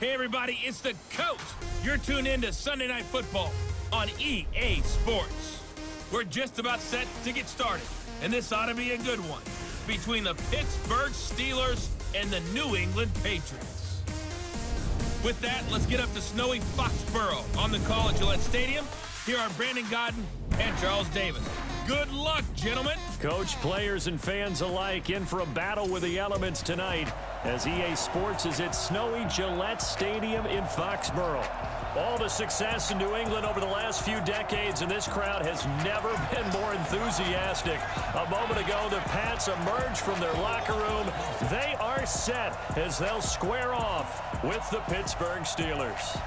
Hey everybody, it's the Coach. You're tuned in to Sunday Night Football on EA Sports. We're just about set to get started, and this ought to be a good one between the Pittsburgh Steelers and the New England Patriots. With that, let's get up to snowy Foxborough on the call at Gillette Stadium. Here are Brandon Godden and Charles Davis. Good luck, gentlemen. Coach, players, and fans alike in for a battle with the elements tonight as EA Sports is at snowy Gillette Stadium in Foxborough. All the success in New England over the last few decades, and this crowd has never been more enthusiastic. A moment ago, the Pats emerged from their locker room. They are set as they'll square off with the Pittsburgh Steelers.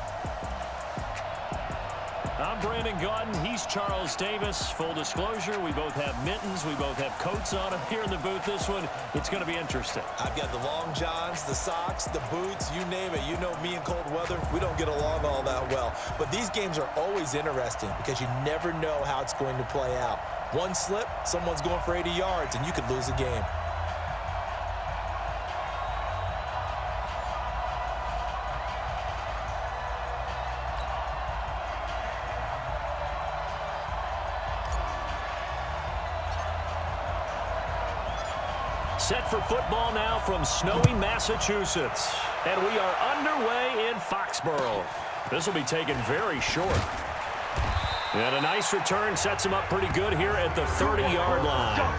I'm Brandon Godden. He's Charles Davis. Full disclosure, we both have mittens. We both have coats on them here in the booth. This one, it's going to be interesting. I've got the long johns, the socks, the boots, you name it. You know me in cold weather, we don't get along all that well. But these games are always interesting because you never know how it's going to play out. One slip, someone's going for 80 yards, and you could lose a game. Set for football now from snowy Massachusetts. And we are underway in Foxborough. This will be taken very short. And a nice return sets him up pretty good here at the 30-yard line.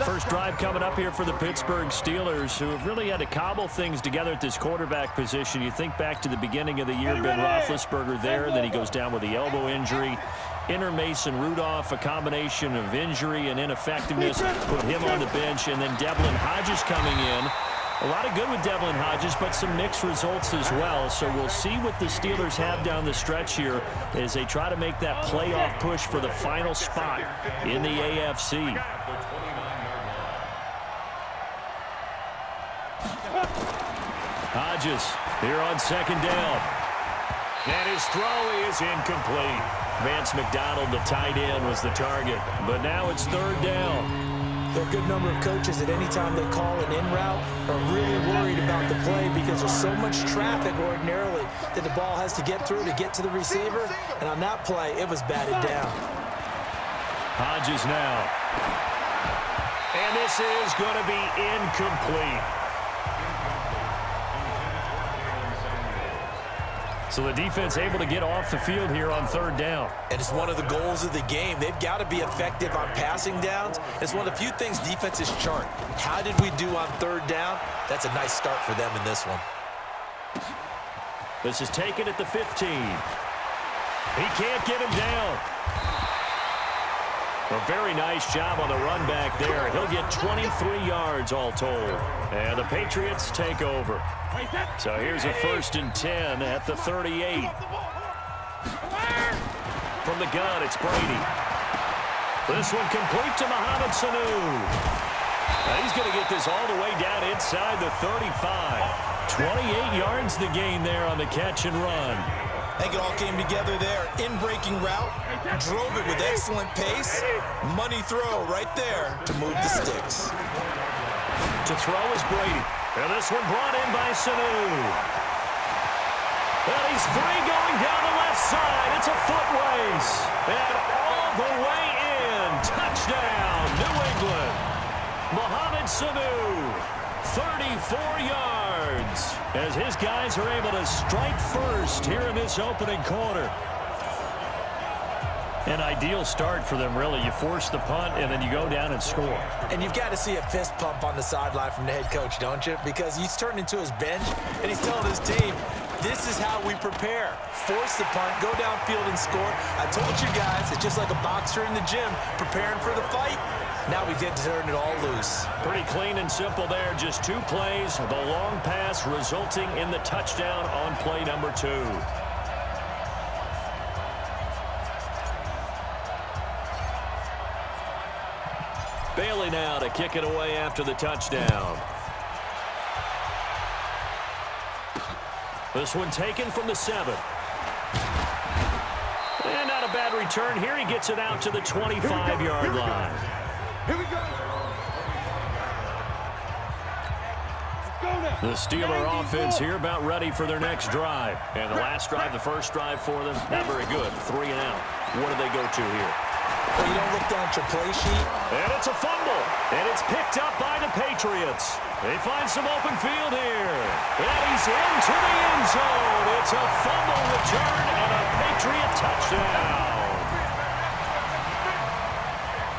First drive coming up here for the Pittsburgh Steelers, who have really had to cobble things together at this quarterback position. You think back to the beginning of the year, Ben Roethlisberger there, then he goes down with the elbow injury. Enter Mason Rudolph, a combination of injury and ineffectiveness, put him on the bench, and then Devlin Hodges coming in. A lot of good with Devlin Hodges, but some mixed results as well. So we'll see what the Steelers have down the stretch here as they try to make that playoff push for the final spot in the AFC. Hodges here on second down. And his throw is incomplete. Vance McDonald, the tight end, was the target. But now it's third down. There are a good number of coaches at any time they call an in route are really worried about the play because there's so much traffic ordinarily that the ball has to get through to get to the receiver. And on that play, it was batted down. Hodges now. And this is going to be incomplete. So the defense able to get off the field here on third down. And it's one of the goals of the game. They've got to be effective on passing downs. It's one of the few things defenses chart. How did we do on third down? That's a nice start for them in this one. This is taken at the 15. He can't get him down. A very nice job on the run back there. He'll get 23 yards all told. And the Patriots take over. So here's a 1st and 10 at the 38. From the gun, it's Brady. This one complete to Mohamed Sanu. Now he's going to get this all the way down inside the 35. 28 yards the gain there on the catch and run. I think it all came together there. In-breaking route, drove it with excellent pace. Money throw right there to move the sticks. To throw is Brady. And this one brought in by Sanu. And he's free going down the left side. It's a foot race. And all the way in. Touchdown, New England. Mohamed Sanu, 34 yards. As his guys are able to strike first here in this opening quarter. An ideal start for them, really. You force the punt, and then you go down and score. And you've got to see a fist pump on the sideline from the head coach, don't you? Because he's turned into his bench, and he's telling his team, this is how we prepare. Force the punt, go downfield and score. I told you guys, it's just like a boxer in the gym preparing for the fight. Now we get to turn it all loose. Pretty clean and simple there. Just 2 plays. The long pass resulting in the touchdown on play number 2. Bailey now to kick it away after the touchdown. This one taken from the 7. And not a bad return here. He gets it out to the 25-yard line. Here we go. Let's go. The Steeler offense here about ready for their next drive. And the last drive, the first drive for them, not very good. 3 and out. What do they go to here? Well, you don't look down at your play sheet. And it's a fumble. And it's picked up by the Patriots. They find some open field here. And he's into the end zone. It's a fumble return and a Patriot touchdown.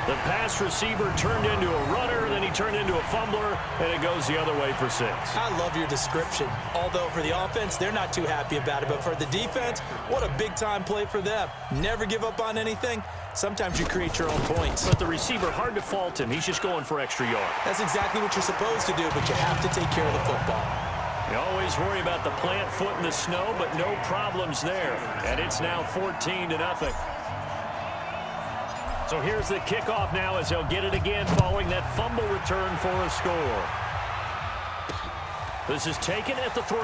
The pass receiver turned into a runner, then he turned into a fumbler, and it goes the other way for 6. I love your description. Although for the offense, they're not too happy about it. But for the defense, what a big-time play for them. Never give up on anything. Sometimes you create your own points. But the receiver, hard to fault him. He's just going for extra yard. That's exactly what you're supposed to do, but you have to take care of the football. You always worry about the plant foot in the snow, but no problems there. And it's now 14-0. So here's the kickoff now as they'll get it again following that fumble return for a score. This is taken at the 3.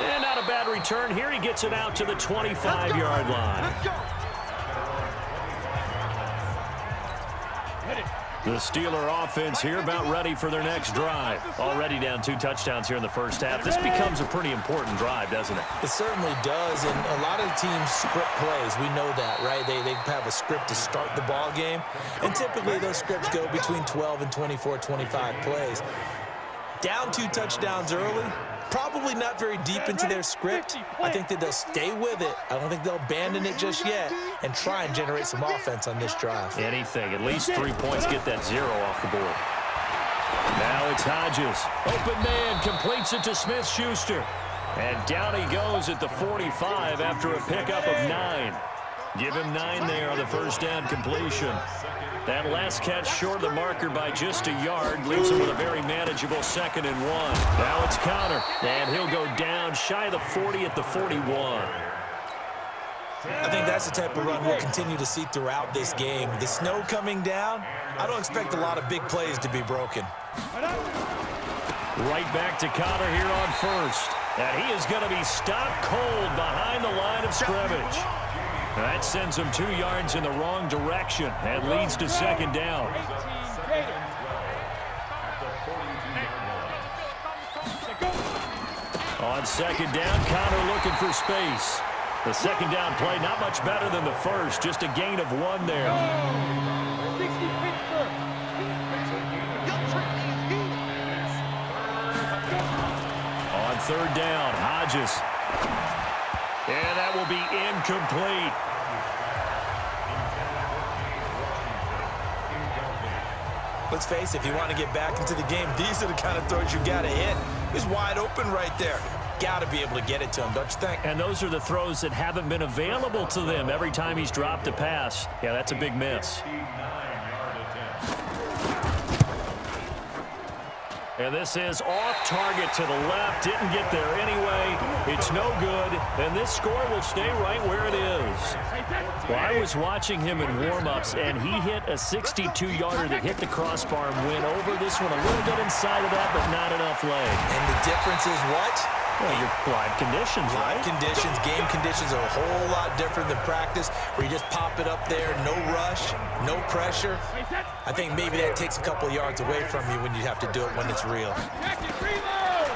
And not a bad return here. He gets it out to the 25-yard line. The Steeler offense here about ready for their next drive. Already down 2 touchdowns here in the first half. This becomes a pretty important drive, doesn't it? It certainly does, and a lot of teams script plays. We know that, right? They have a script to start the ball game, and typically those scripts go between 12 and 24, 25 plays. Down 2 touchdowns early, probably not very deep into their script. I think that they'll stay with it. I don't think they'll abandon it just yet and try and generate some offense on this drive. Anything. At least 3 points. Get that 0 off the board. Now it's Hodges. Open man. Completes it to Smith-Schuster. And down he goes at the 45 after a pickup of 9. Give him 9 there on the first down completion. That last catch short of the marker by just a yard leaves him with a very manageable 2nd and 1. Now it's Connor, and he'll go down shy of the 40 at the 41. I think that's the type of run we'll continue to see throughout this game. The snow coming down, I don't expect a lot of big plays to be broken. Right back to Connor here on first. And he is going to be stopped cold behind the line of scrimmage. That sends him 2 yards in the wrong direction and leads to 2nd down. On 2nd down, Connor looking for space. The 2nd down play not much better than the first, just a gain of 1 there. On 3rd down, Hodges. And that will be incomplete. Let's face it, if you want to get back into the game, these are the kind of throws you got to hit. He's wide open right there. Got to be able to get it to him, don't you think? And those are the throws that haven't been available to them every time he's dropped a pass. Yeah, that's a big miss. And this is off target to the left. Didn't get there anyway. It's no good. And this score will stay right where it is. Well, I was watching him in warm-ups, and he hit a 62-yarder that hit the crossbar and went over this one a little bit inside of that, but not enough leg. And the difference is what? Well, your live conditions, right? Live conditions, game conditions are a whole lot different than practice, where you just pop it up there, no rush, no pressure. I think maybe that takes a couple of yards away from you when you have to do it when it's real.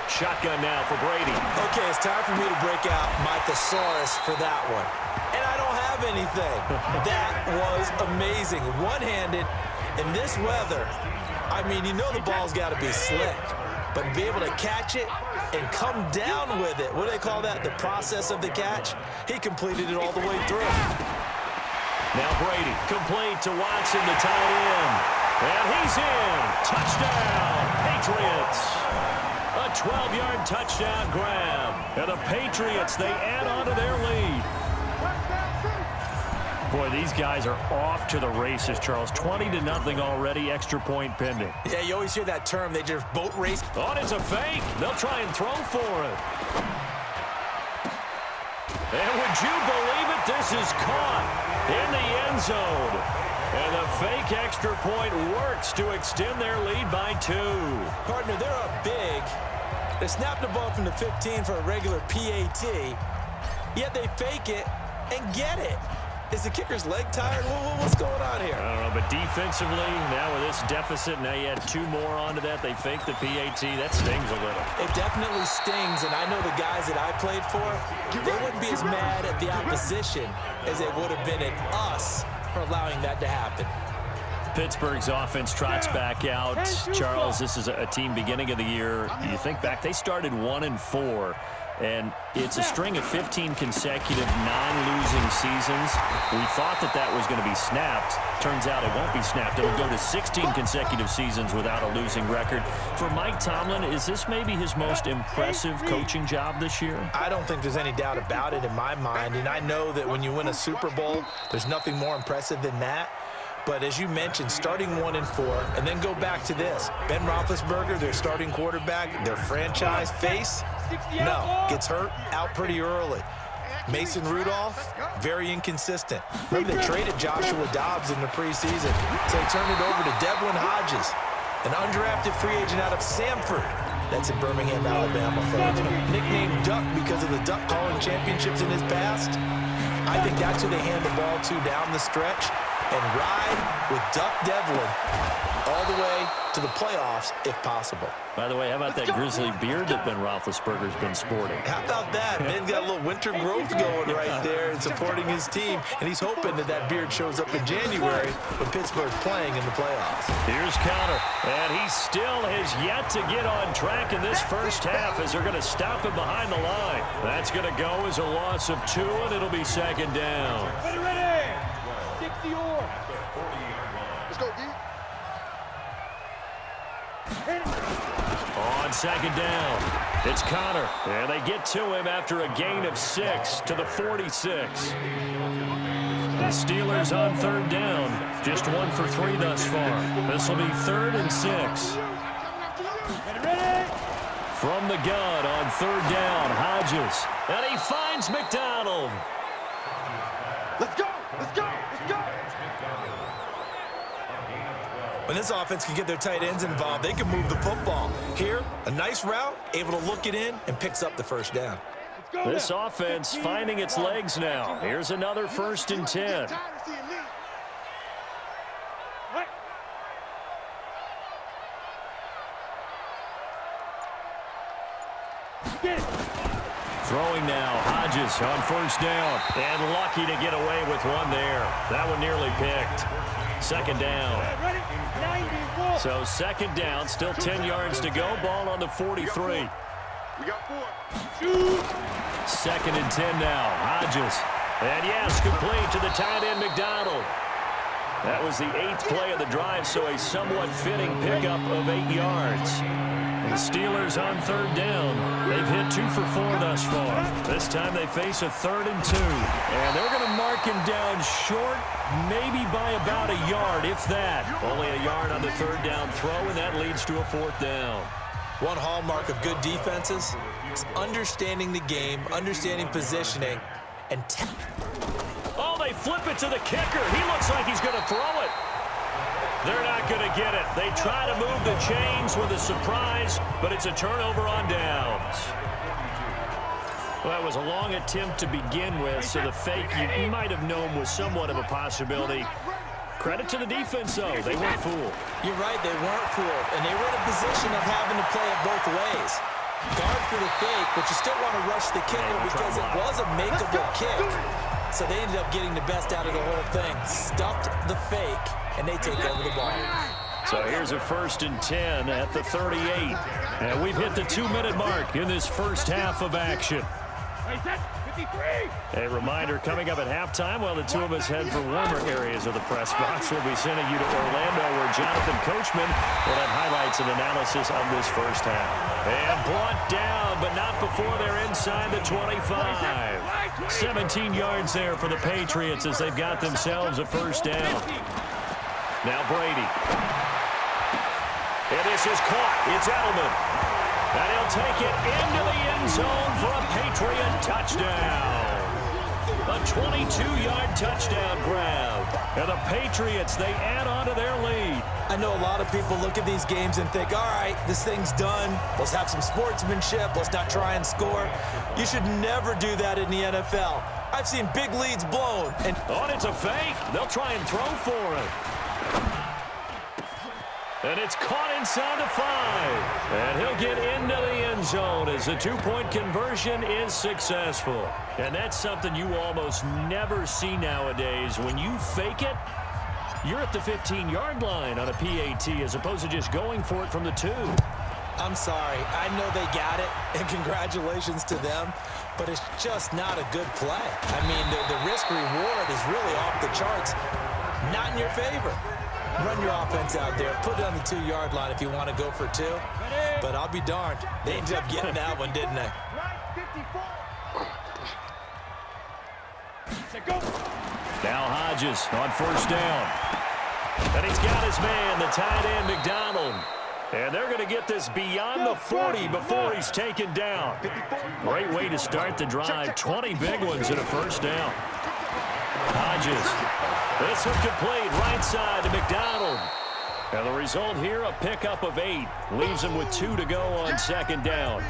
Shotgun now for Brady. Okay, it's time for me to break out my thesaurus for that one. And I don't have anything. That was amazing. One-handed in this weather. I mean, you know the ball's got to be slick, but be able to catch it and come down with it. What do they call that? The process of the catch? He completed it all the way through. Now Brady, complete to Watson, the tight end. And he's in. Touchdown, Patriots. A 12-yard touchdown grab. And the Patriots, they add on to their lead. Boy, these guys are off to the races, Charles. 20-0 already, extra point pending. Yeah, you always hear that term. They just boat race. Oh, it's a fake. They'll try and throw for it. And would you believe it? This is caught in the end zone. And the fake extra point works to extend their lead by 2. Partner, they're up big. They snap the ball from the 15 for a regular PAT, yet they fake it and get it. Is the kicker's leg tired? What's going on here? I don't know, but defensively, now with this deficit, now you add 2 more onto that. They fake the PAT. That stings a little. It definitely stings, and I know the guys that I played for, they wouldn't be as mad at the opposition as they would have been at us for allowing that to happen. Pittsburgh's offense trots back out. Charles, this is a team beginning of the year. You think back, they started 1-4. And it's a string of 15 consecutive non-losing seasons. We thought that was going to be snapped. Turns out it won't be snapped. It'll go to 16 consecutive seasons without a losing record. For Mike Tomlin, is this maybe his most impressive coaching job this year? I don't think there's any doubt about it in my mind. And I know that when you win a Super Bowl, there's nothing more impressive than that. But as you mentioned, starting 1-4, and then go back to this. Ben Roethlisberger, their starting quarterback, their franchise face, no, gets hurt out pretty early. Mason Rudolph, very inconsistent. Remember, they traded Joshua Dobbs in the preseason, so they turned it over to Devlin Hodges, an undrafted free agent out of Samford. That's in Birmingham, Alabama, folks. Nicknamed Duck because of the duck calling championships in his past. I think that's who they hand the ball to down the stretch and ride with Duck Devlin all the way to the playoffs if possible. By the way, how about that grizzly beard that Ben Roethlisberger's been sporting? How about that? Ben's got a little winter growth going right there and supporting his team, and he's hoping that beard shows up in January when Pittsburgh's playing in the playoffs. Here's Connor, and he still has yet to get on track in this first half as they're going to stop him behind the line. That's going to go as a loss of 2, and it'll be second down. Ready? 60 or. Let's go, D. On second down, it's Connor, and they get to him after a gain of 6 to the 46. The Steelers on third down, just 1 for 3 thus far. This will be 3rd and 6. From the gun on third down, Hodges, and he finds McDonald. Let's go! Let's go! Let's go! When this offense can get their tight ends involved, they can move the football. Here, a nice route, able to look it in, and picks up the first down. This offense finding its legs now. Here's another 1st and 10. Throwing now, Hodges on 1st down, and lucky to get away with one there. That one nearly picked. Second down. So second down, still 10 yards to go. Ball on the 43. We got 4. 2nd and 10 now. Hodges. And yes, complete to the tight end, McDonald. That was the 8th play of the drive, so a somewhat fitting pickup of 8 yards. The Steelers on third down. They've hit 2 for 4 thus far. This time they face a 3rd and 2. And they're going to mark him down short, maybe by about a yard, if that. Only a yard on the third down throw, and that leads to a 4th down. One hallmark of good defenses is understanding the game, understanding positioning, and Oh, they flip it to the kicker. He looks like he's going to throw it. They're not going to get it. They try to move the chains with a surprise, but it's a turnover on downs. Well, that was a long attempt to begin with, so the fake you might have known was somewhat of a possibility. Credit to the defense, though. They weren't fooled. You're right, they weren't fooled, and they were in a position of having to play it both ways. Guard for the fake, but you still want to rush the kicker because it was a makeable kick. So they ended up getting the best out of the whole thing. Stuffed the fake, and they take over the ball. So here's a 1st and 10 at the 38. And we've hit the 2-minute mark in this first half of action. A reminder coming up at halftime while the two of us head for warmer areas of the press box. We'll be sending you to Orlando where Jonathan Coachman will have highlights and analysis of this first half. And brought down, but not before they're inside the 25. 17 yards there for the Patriots as they've got themselves a first down. Now Brady. And this is caught. It's Edelman. And he'll take it into the end zone for a Patriot touchdown. A 22-yard touchdown grab. And the Patriots, they add on to their lead. I know a lot of people look at these games and think, all right, this thing's done. Let's have some sportsmanship. Let's not try and score. You should never do that in the NFL. I've seen big leads blown. And it's a fake. They'll try and throw for it. And it's caught inside the 5. And he'll get into the end zone as the two-point conversion is successful. And that's something you almost never see nowadays. When you fake it, you're at the 15-yard line on a PAT as opposed to just going for it from the 2. I'm sorry. I know they got it, and congratulations to them, but it's just not a good play. I mean, the risk-reward is really off the charts. Not in your favor. Run your offense out there. Put it on the 2-yard line if you want to go for 2. But I'll be darned. They ended up getting that one, didn't they? Now Hodges on first down. And he's got his man, the tight end, McDonald. And they're going to get this beyond the 40 before he's taken down. Great way to start the drive. 20 big ones in a first down. Hodges. This one complete right side to McDonald. And the result here, a pickup of 8. Leaves him with 2 to go on second down.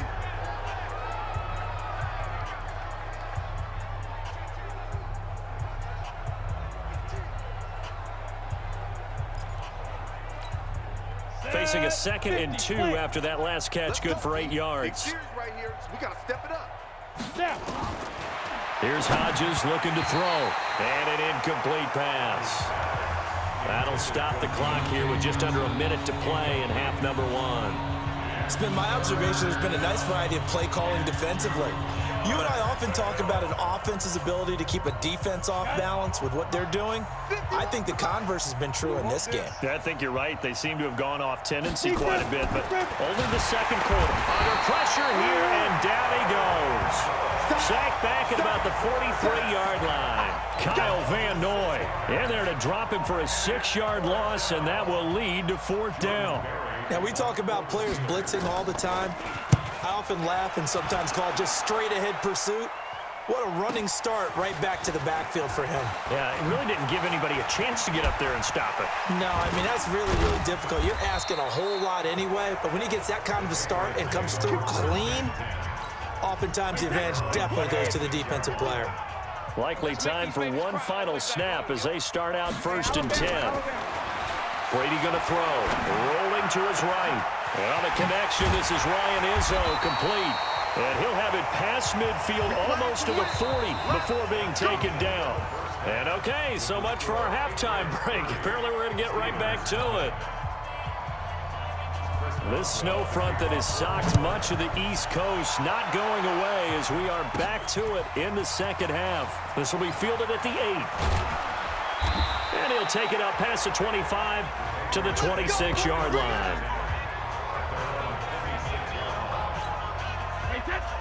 Facing a 2nd and 2 after that last catch, good for 8 yards. We got to step it up. Here's Hodges looking to throw. And an incomplete pass. That'll stop the clock here with just under a minute to play in half number 1. It's been my observation there's been a nice variety of play calling defensively. You and I often talk about an offense's ability to keep a defense off balance with what they're doing. I think the converse has been true in this game. Yeah, I think you're right. They seem to have gone off tendency quite a bit, but only the second quarter. Under pressure here, and down he goes. Sacked back at about the 43-yard line. Kyle Van Noy in there to drop him for a 6-yard loss, and that will lead to 4th down. Now, we talk about players blitzing all the time. I often laugh and sometimes call it just straight-ahead pursuit. What a running start right back to the backfield for him. Yeah, it really didn't give anybody a chance to get up there and stop it. No, I mean, that's really, really difficult. You're asking a whole lot anyway, but when he gets that kind of a start and comes through clean, oftentimes the advantage definitely goes to the defensive player. Likely time for one final snap as they start out 1st and 10. Brady going to throw. Rolling to his right. And on the connection, this is Ryan Izzo, complete. And he'll have it past midfield almost to the 40 before being taken down. And okay, so much for our halftime break. Apparently we're going to get right back to it. This snow front that has socked much of the East Coast not going away as we are back to it in the second half. This will be fielded at the 8. And he'll take it up past the 25 to the 26-yard line.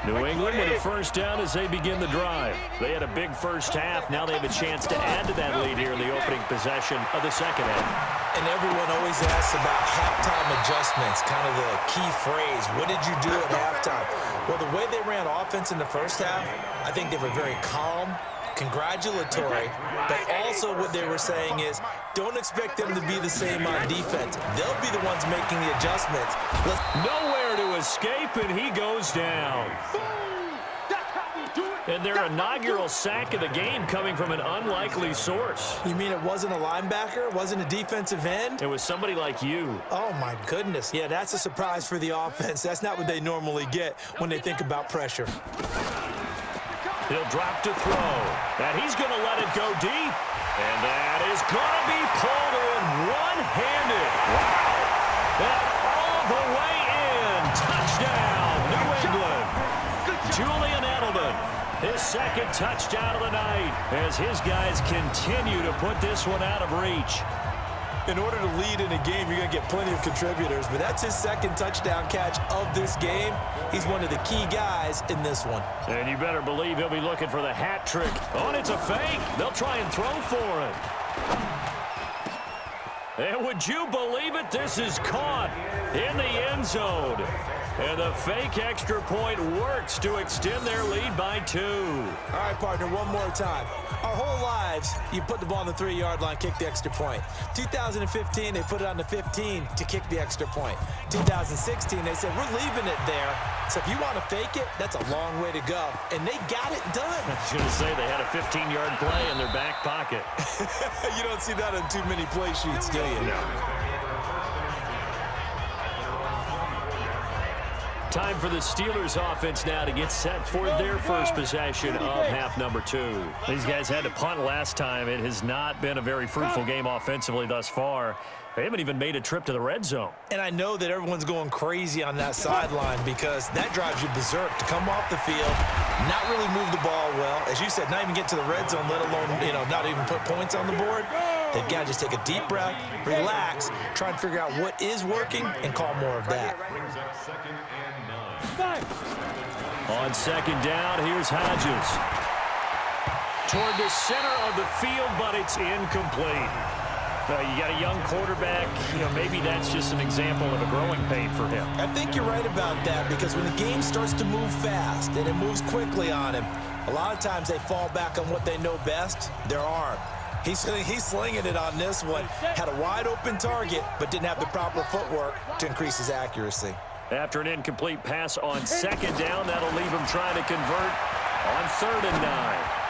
New England with a first down as they begin the drive. They had a big first half. Now they have a chance to add to that lead here in the opening possession of the second half. And everyone always asks about halftime adjustments, kind of the key phrase. What did you do at halftime? Well, the way they ran offense in the first half, I think they were very calm, congratulatory, but also what they were saying is don't expect them to be the same on defense. They'll be the ones making the adjustments. Nowhere to escape, and he goes down. And their inaugural sack of the game coming from an unlikely source. You mean it wasn't a linebacker? It wasn't a defensive end? It was somebody like you. Oh, my goodness. Yeah, that's a surprise for the offense. That's not what they normally get when they think about pressure. He'll drop to throw. And he's going to let it go deep. And that is going to be pulled in one-handed. Wow. And all the way in. Touchdown, New England. Julian Edelman, his second touchdown of the night as his guys continue to put this one out of reach. In order to lead in a game, you're going to get plenty of contributors, but that's his second touchdown catch of this game. He's one of the key guys in this one. And you better believe he'll be looking for the hat trick. Oh, and it's a fake. They'll try and throw for it. And would you believe it? This is caught in the end zone. And the fake extra point works to extend their lead by 2. All right, partner, one more time. Our whole lives, you put the ball on the 3-yard line, kick the extra point. 2015, they put it on the 15 to kick the extra point. 2016, they said, we're leaving it there. So if you want to fake it, that's a long way to go. And they got it done. I was going to say they had a 15-yard play in their back pocket. You don't see that on too many play sheets, do you? No. Time for the Steelers offense now to get set for their first possession of half number 2. These guys had to punt last time. It has not been a very fruitful game offensively thus far. They haven't even made a trip to the red zone. And I know that everyone's going crazy on that sideline because that drives you berserk to come off the field, not really move the ball well. As you said, not even get to the red zone, let alone, not even put points on the board. They've got to just take a deep breath, relax, try and figure out what is working, and call more of that. On second down, here's Hodges. Toward the center of the field, but it's incomplete. You got a young quarterback. Maybe that's just an example of a growing pain for him. I think you're right about that because when the game starts to move fast and it moves quickly on him, a lot of times they fall back on what they know best, their arm. He's slinging it on this one. Had a wide open target, but didn't have the proper footwork to increase his accuracy. After an incomplete pass on second down, that'll leave him trying to convert on 3rd and 9.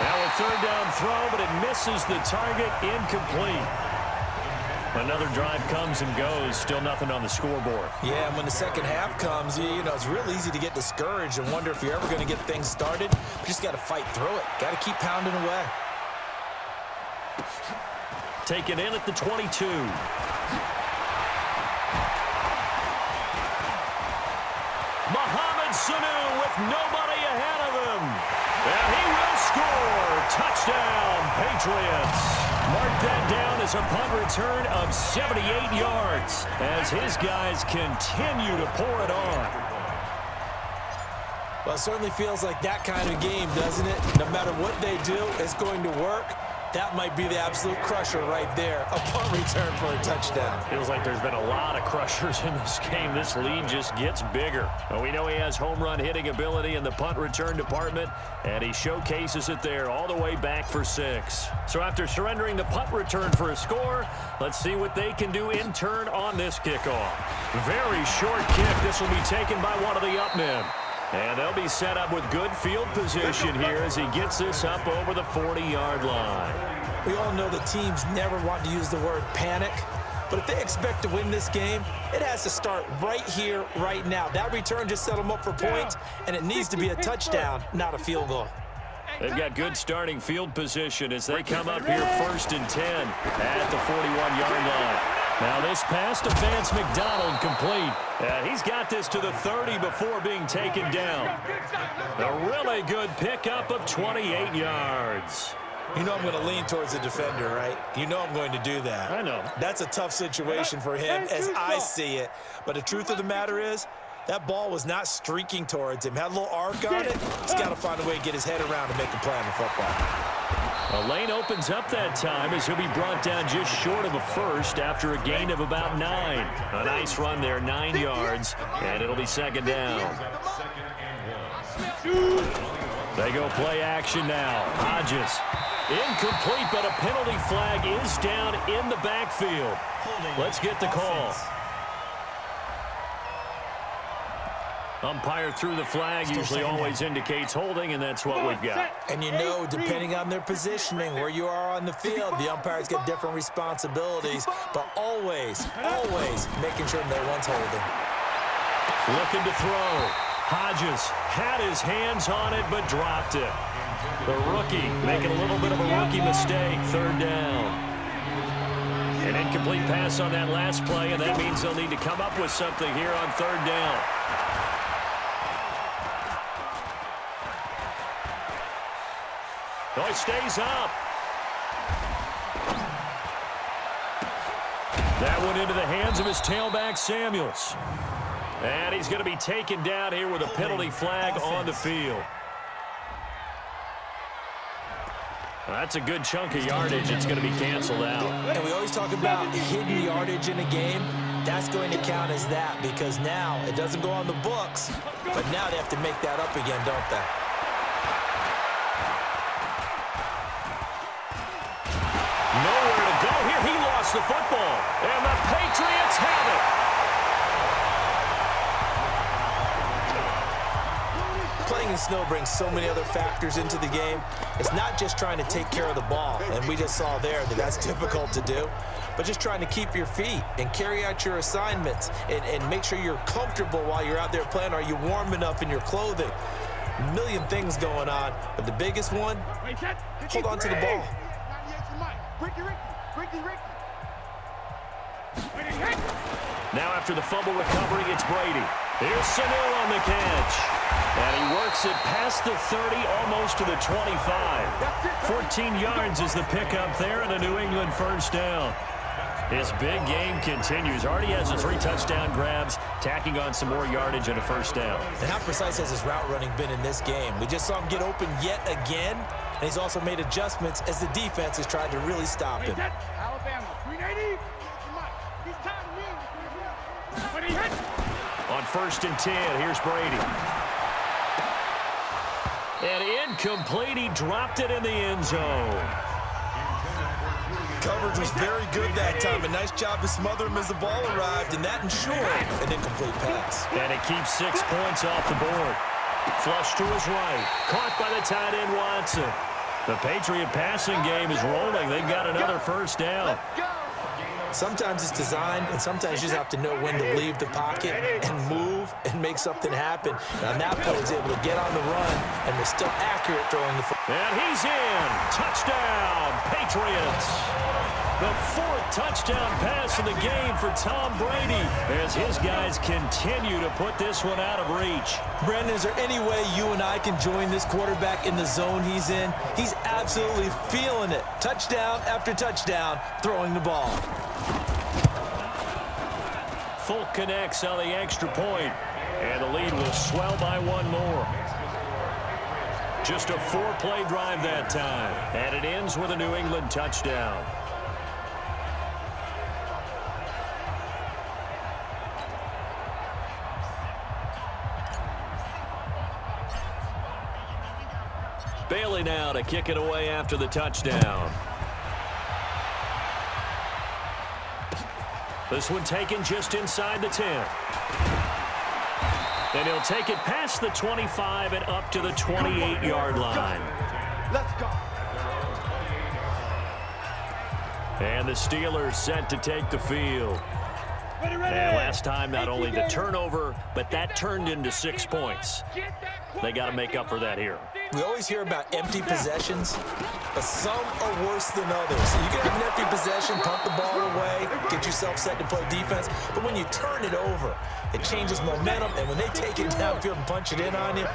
Now a 3rd down throw, but it misses the target, incomplete. Another drive comes and goes, still nothing on the scoreboard. Yeah, and when the second half comes, it's real easy to get discouraged and wonder if you're ever going to get things started. You just got to fight through it. Got to keep pounding away. Taken in at the 22. Mohamed Sanu with nobody ahead of him. And he will score. Touchdown, Patriots. Mark that down as a punt return of 78 yards as his guys continue to pour it on. Well, it certainly feels like that kind of game, doesn't it? No matter what they do, it's going to work. That might be the absolute crusher right there. A punt return for a touchdown. Feels like there's been a lot of crushers in this game. This lead just gets bigger. Well, we know he has home run hitting ability in the punt return department, and he showcases it there all the way back for 6. So after surrendering the punt return for a score, let's see what they can do in turn on this kickoff. Very short kick. This will be taken by one of the up men. And they'll be set up with good field position here as he gets this up over the 40-yard line. We all know that teams never want to use the word panic, but if they expect to win this game, it has to start right here, right now. That return just set them up for points, and it needs to be a touchdown, not a field goal. They've got good starting field position as they come up here 1st and 10 at the 41-yard line. Now this pass to Vance McDonald complete. He's got this to the 30 before being taken down. A really good pickup of 28 yards. You know I'm going to lean towards the defender, right? You know I'm going to do that. I know. That's a tough situation for him as I see it. But the truth of the matter is, that ball was not streaking towards him. Had a little arc on it. He's got to find a way to get his head around and make a play on the football. A lane opens up that time as he'll be brought down just short of a first after a gain of about 9. A nice run there, 9 yards, and it'll be 2nd down. They go play action now. Hodges. Incomplete, but a penalty flag is down in the backfield. Let's get the call. Umpire threw the flag, usually always indicates holding, and that's what we've got. And you know, depending on their positioning, where you are on the field, the umpires get different responsibilities, but always, always making sure no one's holding. Looking to throw. Hodges had his hands on it, but dropped it. The rookie making a little bit of a rookie mistake, 3rd down. An incomplete pass on that last play, and that means they'll need to come up with something here on 3rd down. Oh, it stays up. That one into the hands of his tailback, Samuels. And he's going to be taken down here with a penalty flag on the field. Well, that's a good chunk of yardage. It's going to be canceled out. And we always talk about hidden yardage in a game. That's going to count as that because now it doesn't go on the books, but now they have to make that up again, don't they? Nowhere to go here. He lost the football, and the Patriots have it. Playing in snow brings so many other factors into the game. It's not just trying to take care of the ball, and we just saw there that that's difficult to do, but just trying to keep your feet and carry out your assignments and make sure you're comfortable while you're out there playing. Are you warm enough in your clothing? A million things going on, but the biggest one, hold on to the ball. Now after the fumble recovery, it's Brady. Here's Sanu on the catch. And he works it past the 30, almost to the 25. 14 yards is the pickup there and a New England first down. His big game continues. Already has the 3 touchdown grabs, tacking on some more yardage and a first down. And how precise has his route running been in this game? We just saw him get open yet again, and he's also made adjustments as the defense has tried to really stop him. Alabama, 380. He's tired of me. On 1st and 10, here's Brady. And incomplete. He dropped it in the end zone. Coverage was very good that time. A nice job to smother him as the ball arrived, and that ensured an incomplete pass. And it keeps 6 points off the board. Flush to his right. Caught by the tight end, Watson. The Patriot passing game is rolling. They've got another first down. Sometimes it's designed, and sometimes you just have to know when to leave the pocket and move and make something happen. And on that point, he's able to get on the run, and was still accurate throwing the football. And he's in. Touchdown, Patriots. The 4th touchdown pass in the game for Tom Brady as his guys continue to put this one out of reach. Brandon, is there any way you and I can join this quarterback in the zone he's in? He's absolutely feeling it. Touchdown after touchdown, throwing the ball. Folk connects on the extra point, and the lead will swell by 1 more. Just a 4-play drive that time, and it ends with a New England touchdown. Bailey now to kick it away after the touchdown. This one taken just inside the 10. And he'll take it past the 25 and up to the 28-yard line. Let's go. And the Steelers set to take the field. And last time, not only the turnover, but that turned into 6 points. They got to make up for that here. We always hear about empty possessions, but some are worse than others. You can have an empty possession, punt the ball away, get yourself set to play defense, but when you turn it over, it changes momentum, and when they take it downfield and punch it in on you,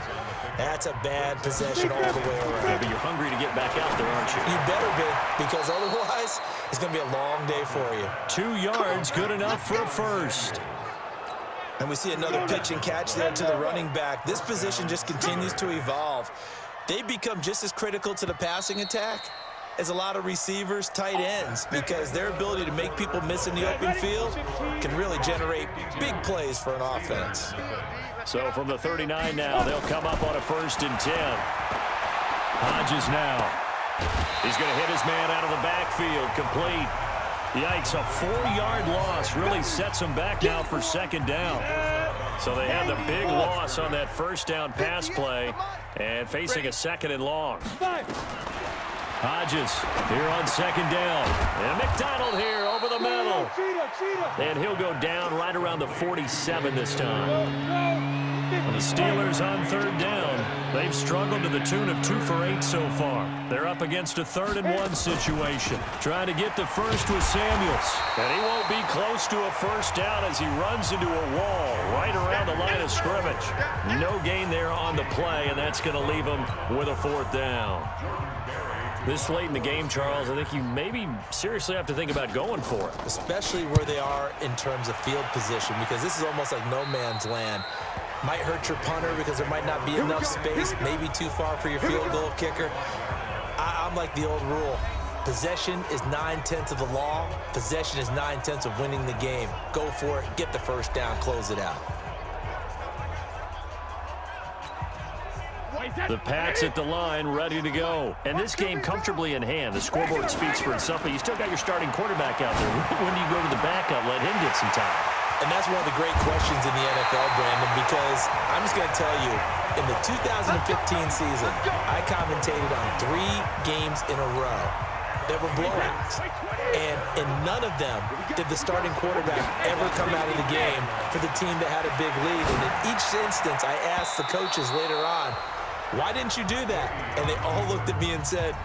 that's a bad possession all the way around. Yeah, but you're hungry to get back out there, aren't you? You better be, because otherwise, it's going to be a long day for you. 2 yards, good enough for a first. And we see another pitch and catch there to the running back. This position just continues to evolve. They become just as critical to the passing attack as a lot of receivers, tight ends, because their ability to make people miss in the open field can really generate big plays for an offense. So from the 39 now, they'll come up on a 1st and 10. Hodges now. He's going to hit his man out of the backfield, complete. Yikes, a 4-yard loss really sets him back now for 2nd down. So they had the big loss on that 1st down pass play and facing a 2nd and long. Hodges here on 2nd down. And McDonald here over the middle. And he'll go down right around the 47 this time. The Steelers on 3rd down. They've struggled to the tune of 2 for 8 so far. They're up against a 3rd and 1 situation. Trying to get the first with Samuels. And he won't be close to a 1st down as he runs into a wall right around the line of scrimmage. No gain there on the play, and that's going to leave him with a 4th down. This late in the game, Charles, I think you maybe seriously have to think about going for it. Especially where they are in terms of field position, because this is almost like no man's land. Might hurt your punter because there might not be enough space, maybe too far for your field goal kicker. I'm like the old rule. Possession is 9/10 of the law. Possession is 9/10 of winning the game. Go for it. Get the first down. Close it out. The Pats at the line, ready to go. And this game comfortably in hand. The scoreboard speaks for itself, but you still got your starting quarterback out there. When do you go to the backup, let him get some time? And that's one of the great questions in the NFL, Brandon, because I'm just going to tell you, in the 2015 season, I commentated on 3 games in a row that were blowouts. And in none of them did the starting quarterback ever come out of the game for the team that had a big lead. And in each instance, I asked the coaches later on, why didn't you do that? And they all looked at me and said,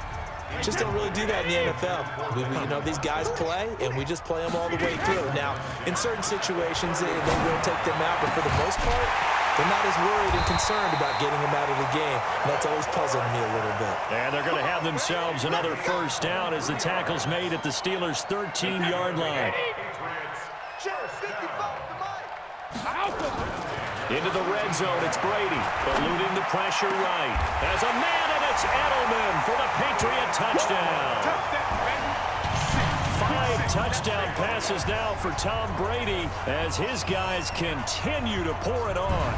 just don't really do that in the NFL. You know, these guys play, and we just play them all the way through. Now, in certain situations, they will take them out, but for the most part, they're not as worried and concerned about getting them out of the game. And that's always puzzled me a little bit. And they're going to have themselves another first down as the tackle's made at the Steelers' 13-yard line. Into the red zone, it's Brady, eluding the pressure right. As a man, and it's Edelman for the Patriot touchdown. 5 touchdown passes now for Tom Brady as his guys continue to pour it on.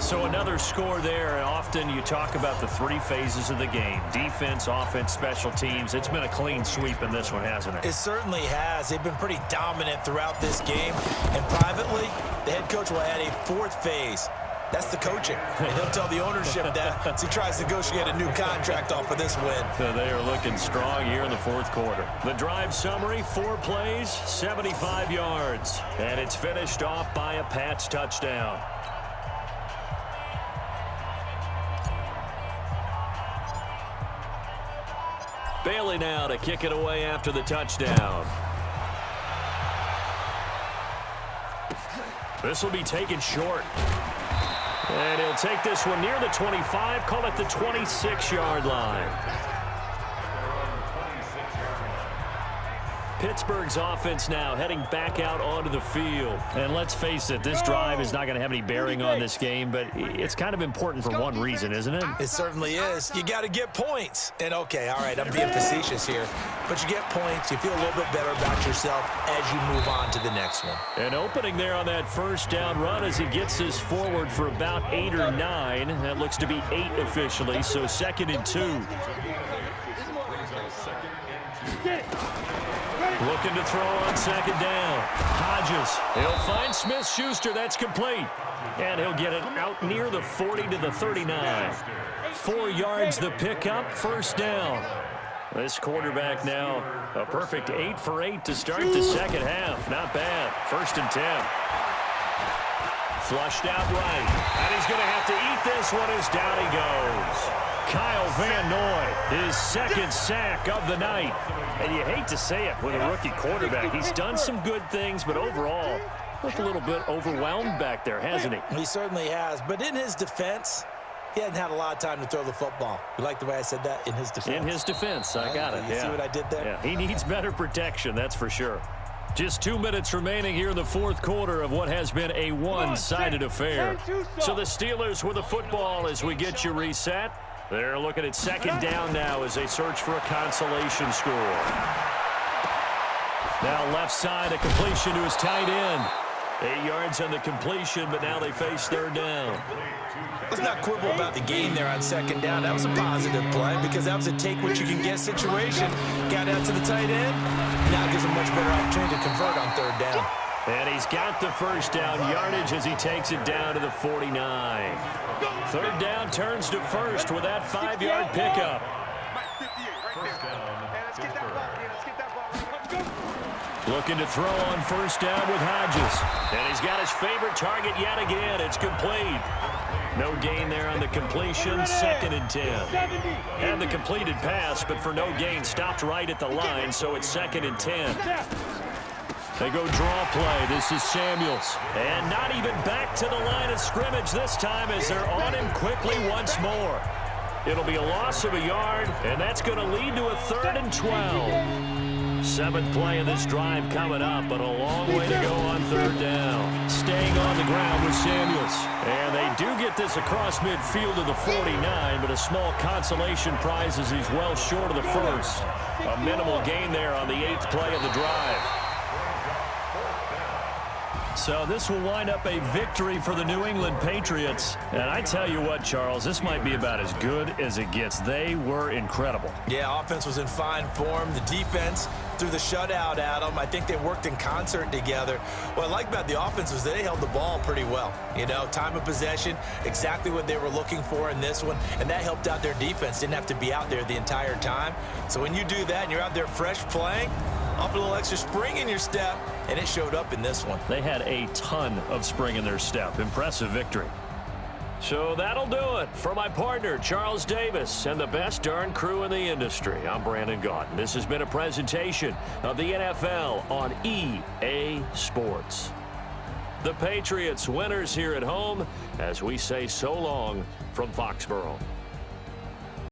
So another score there. Often you talk about the 3 phases of the game. Defense, offense, special teams. It's been a clean sweep in this one, hasn't it? It certainly has. They've been pretty dominant throughout this game. And privately, the head coach will add a 4th phase. That's the coaching. And he'll tell the ownership that as he tries to negotiate a new contract off of this win. So they are looking strong here in the 4th quarter. The drive summary, 4 plays, 75 yards. And it's finished off by a Pats touchdown. Bailey now to kick it away after the touchdown. This will be taken short. And he'll take this one near the 25, call it the 26-yard line. Pittsburgh's offense now heading back out onto the field. And let's face it, this drive is not going to have any bearing on this game, but it's kind of important for one reason, isn't it? It certainly is. You got to get points. And okay, all right, I'm being facetious here, but you get points, you feel a little bit better about yourself as you move on to the next one. An opening there on that first down run as he gets this forward for about 8 or 9. That looks to be 8 officially, so 2nd and 2. Looking to throw on 2nd down. Hodges. He'll find Smith-Schuster. That's complete. And he'll get it out near the 40 to the 39. 4 yards the pickup. First down. This quarterback now a perfect 8 for 8 to start the second half. Not bad. 1st and 10. Flushed out right. And he's going to have to eat this one as down he goes. Kyle Van Noy, his 2nd sack of the night. And you hate to say it with a rookie quarterback. He's done some good things, but overall, looked a little bit overwhelmed back there, hasn't he? He certainly has. But in his defense, he hadn't had a lot of time to throw the football. You like the way I said that? In his defense. In his defense. I got it. You see what I did there? Yeah, he needs better protection, that's for sure. Just 2 minutes remaining here in the 4th quarter of what has been a one-sided affair. So the Steelers with the football as we get you reset. They're looking at 2nd down now as they search for a consolation score. Now left side, a completion to his tight end. 8 yards on the completion, but now they face 3rd down. Let's not quibble about the gain there on 2nd down. That was a positive play because that was a take-what-you-can-get situation. Got out to the tight end. Now it gives him much better opportunity to convert on 3rd down. And he's got the first down yardage as he takes it down to the 49. 3rd down turns to 1st with that 5-yard pickup. Looking to throw on 1st down with Hodges. And he's got his favorite target yet again. It's complete. No gain there on the completion. 2nd and 10. And the completed pass, but for no gain, stopped right at the line, so it's 2nd and 10. They go draw play. This is Samuels. And not even back to the line of scrimmage this time as they're on him quickly once more. It'll be a loss of a yard, and that's going to lead to a 3rd and 12. 7th play of this drive coming up, but a long way to go on 3rd down. Staying on the ground with Samuels. And they do get this across midfield to the 49, but a small consolation prize as he's well short of the first. A minimal gain there on the 8th play of the drive. So this will wind up a victory for the New England Patriots. And I tell you what, Charles, this might be about as good as it gets. They were incredible. Yeah, offense was in fine form. The defense threw the shutout at them. I think they worked in concert together. What I like about the offense was they held the ball pretty well. You know, time of possession, exactly what they were looking for in this one. And that helped out their defense. Didn't have to be out there the entire time. So when you do that and you're out there fresh playing, up a little extra spring in your step, and it showed up in this one. They had a ton of spring in their step. Impressive victory. So that'll do it for my partner, Charles Davis, and the best darn crew in the industry. I'm Brandon Gaudin. This has been a presentation of the NFL on EA Sports. The Patriots winners here at home as we say so long from Foxborough.